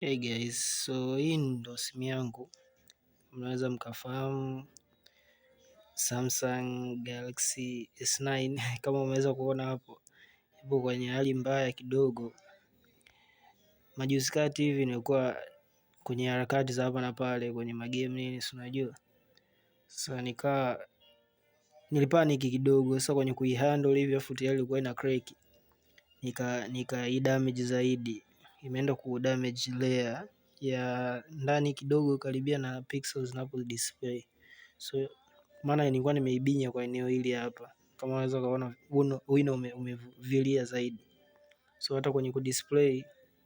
Hey guys, so hii ndo simu yangu, mnaweza mkafahamu Samsung Galaxy S9 kama umeweza kuona hapo, ipo kwenye hali mbaya kidogo. Majuzi kati hivi nilikuwa kwenye harakati za hapa na pale kwenye magame nini, si unajua. Sasa nilipaniki kidogo, sasa kwenye kuihandle hivi afu tayari ilikuwa ina crack. Nika damage zaidi, imeenda ku damage layer ya ndani kidogo karibia na pixels zinapo display. So maana nilikuwa nimeibinya kwa eneo hili hapa, kama unaweza kuona wino umevilia zaidi. So hata kwenye kudisplay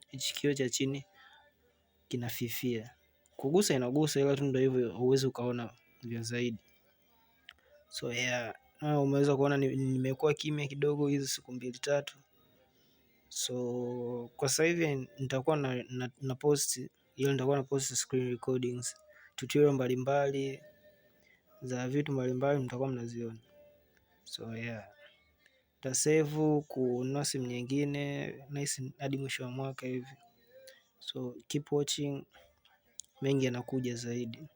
hichi kioo cha chini kinafifia, kugusa inagusa, ila tu ndio hivyo, huwezi ukaona vya zaidi. So yeah, umeweza kuona nimekuwa kimya kidogo hizi siku 2-3. So kwa sasa hivi nitakuwa na post, ila nitakuwa na post screen recordings, tutorial mbalimbali za vitu mbalimbali mtakuwa mnaziona. So yeah, tasave kununua simu nyingine nice hadi mwisho wa mwaka hivi. So keep watching, mengi yanakuja zaidi.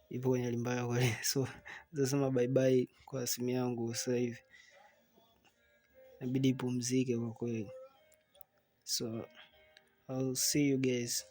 Ipo kwenye hali mbaya kweli. So nasema bye bye kwa simu yangu sasa hivi, inabidi ipumzike kwa kweli. So I'll see you guys.